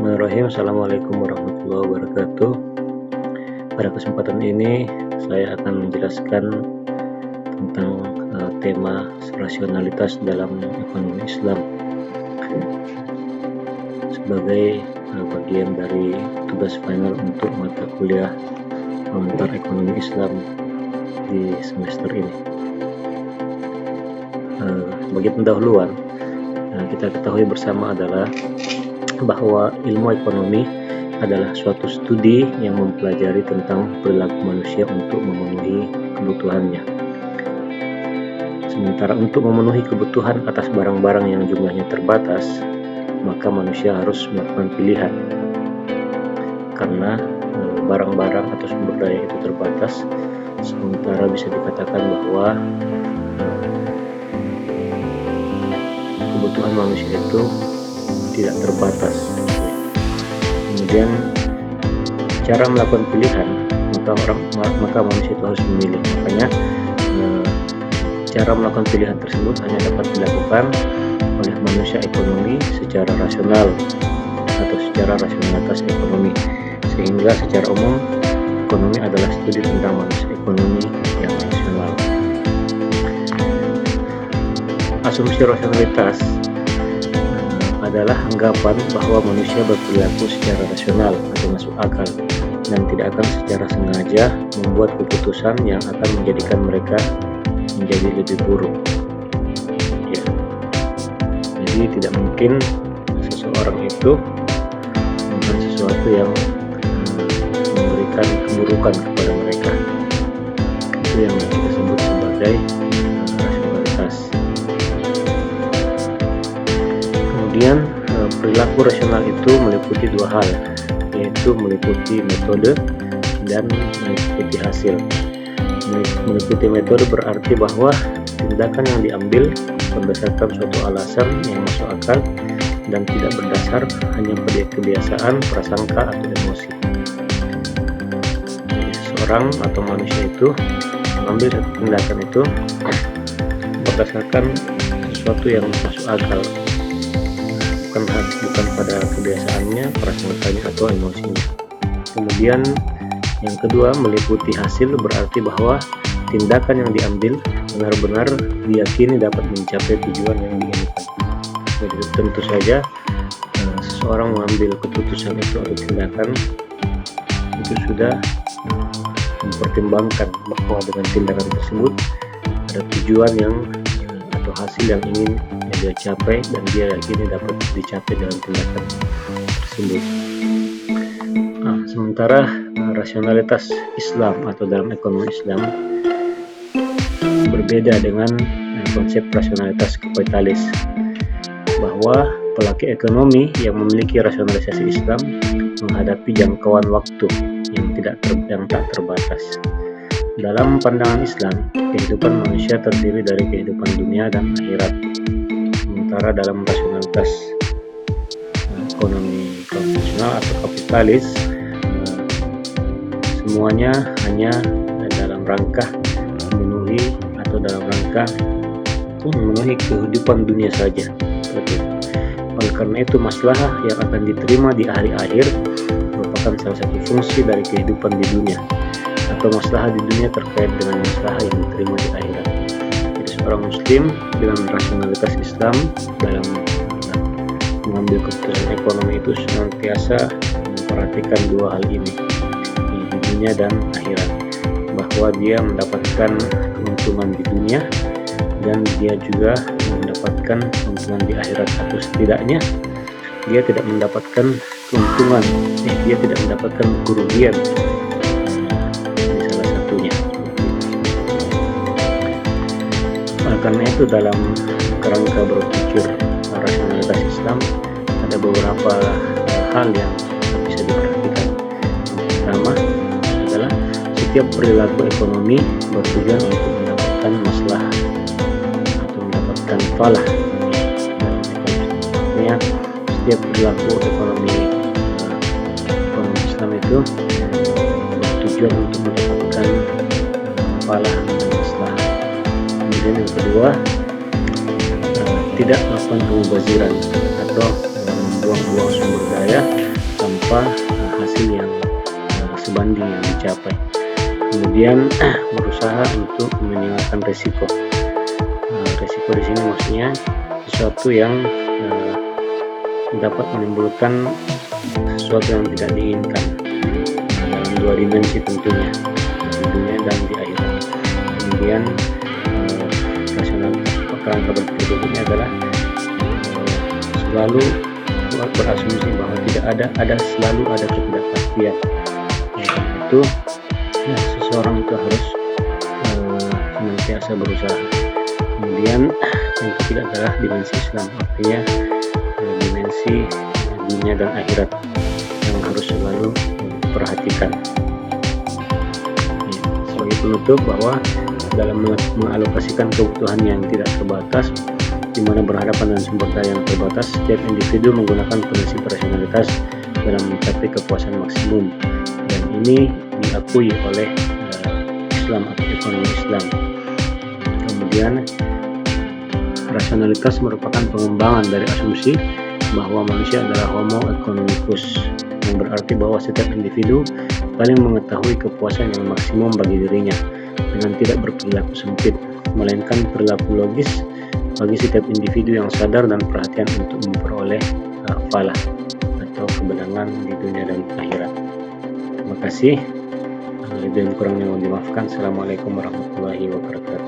Bismillahirrahmanirrahim. Assalamualaikum warahmatullahi wabarakatuh. Pada kesempatan ini saya akan menjelaskan tentang tema rasionalitas dalam ekonomi Islam sebagai bagian dari tugas final untuk mata kuliah komentar ekonomi Islam di semester ini. Bagi pendahuluan, kita ketahui bersama adalah bahwa ilmu ekonomi adalah suatu studi yang mempelajari tentang perilaku manusia untuk memenuhi kebutuhannya. Sementara untuk memenuhi kebutuhan atas barang-barang yang jumlahnya terbatas, maka manusia harus melakukan pilihan. Karena barang-barang atau sumber daya itu terbatas, sementara bisa dikatakan bahwa kebutuhan manusia itu tidak terbatas. Kemudian cara melakukan pilihan, maka manusia itu harus memilih. Makanya cara melakukan pilihan tersebut hanya dapat dilakukan oleh manusia ekonomi secara rasional atau secara rasionalitas ekonomi. Sehingga secara umum ekonomi adalah studi tentang manusia ekonomi yang rasional. Asumsi rasionalitas adalah anggapan bahwa manusia berperilaku secara rasional atau masuk akal dan tidak akan secara sengaja membuat keputusan yang akan menjadikan mereka menjadi lebih buruk. Ya. Jadi tidak mungkin seseorang itu melakukan sesuatu yang memberikan keburukan kepada mereka. Itu yang kita sebut sebagai rasionalitas. Kemudian perilaku rasional itu meliputi dua hal, yaitu meliputi metode dan meliputi hasil. Meliputi metode berarti bahwa tindakan yang diambil berdasarkan suatu alasan yang masuk akal dan tidak berdasar hanya pada kebiasaan, prasangka atau emosi. Seorang atau manusia itu mengambil tindakan itu berdasarkan sesuatu yang masuk akal, bukan pada kebiasaannya, prasangkanya atau emosinya. Kemudian yang kedua, meliputi hasil berarti bahwa tindakan yang diambil benar-benar diyakini dapat mencapai tujuan yang diinginkan. Jadi tentu saja seseorang mengambil keputusan itu atau tindakan itu sudah mempertimbangkan bahwa dengan tindakan tersebut ada tujuan yang atau hasil yang ingin dia capai dan dia yakini dapat dicapai dengan tindakan tersebut. Sementara rasionalitas Islam atau dalam ekonomi Islam berbeda dengan konsep rasionalitas kapitalis, bahwa pelaku ekonomi yang memiliki rasionalisasi Islam menghadapi jangkauan waktu yang tak terbatas. Dalam pandangan Islam, kehidupan manusia terdiri dari kehidupan dunia dan akhirat. Sementara dalam rasionalitas ekonomi konvensional atau kapitalis, semuanya hanya dalam rangka memenuhi kehidupan dunia saja. Oleh karena itu, maslahah yang akan diterima di hari akhir merupakan salah satu fungsi dari kehidupan di dunia, atau maslahah di dunia terkait dengan maslahah yang diterima di akhirat. Jadi seorang muslim dengan rasionalitas Islam dalam mengambil keputusan ekonomi itu senantiasa memperhatikan dua hal ini, di dunia dan akhirat, bahwa dia mendapatkan keuntungan di dunia dan dia juga mendapatkan keuntungan di akhirat, atau setidaknya dia tidak mendapatkan keuntungan, dia tidak mendapatkan kerugian di salah satunya. Karena itu dalam kerangka berpikir rasionalitas Islam ada beberapa hal yang bisa diperhatikan. Yang pertama adalah setiap perilaku ekonomi bertujuan untuk mendapatkan maslahah atau mendapatkan falah. Artinya setiap perilaku ekonomi Islam itu bertujuan untuk mendapatkan falah dan maslahah. Kemudian yang kedua, tidak melakukan kemubaziran atau membuang-buang sumber daya apa hasil yang sebanding yang dicapai. Kemudian berusaha untuk meminimalkan resiko. Resiko di sini maksudnya sesuatu yang dapat menimbulkan sesuatu yang tidak diinginkan dalam dua dimensi tentunya, di dunia dan di akhirat. Kemudian rasionalitas kerangka berpikir berikutnya adalah selalu berasumsi bahwa selalu ada ketidakpastian. Itu seseorang itu harus senantiasa berusaha. Kemudian yang ketiga adalah dimensi Islam, artinya dimensi dunia dan akhirat yang harus selalu perhatikan. Sebagai penutup, bahwa dalam mengalokasikan kebutuhan yang tidak terbatas, di mana berhadapan dengan sumber daya yang terbatas, setiap individu menggunakan prinsip rasionalitas dalam mencapai kepuasan maksimum, dan ini diakui oleh Islam atau ekonomi Islam. Kemudian rasionalitas merupakan pengembangan dari asumsi bahwa manusia adalah homo economicus, yang berarti bahwa setiap individu paling mengetahui kepuasan yang maksimum bagi dirinya dengan tidak berperilaku sempit, melainkan perilaku logis bagi setiap individu yang sadar dan perhatian untuk memperoleh falah atau kemenangan di dunia dan akhirat. Terima kasih. Lebih dan kurangnya mohon dimaafkan. Assalamualaikum warahmatullahi wabarakatuh.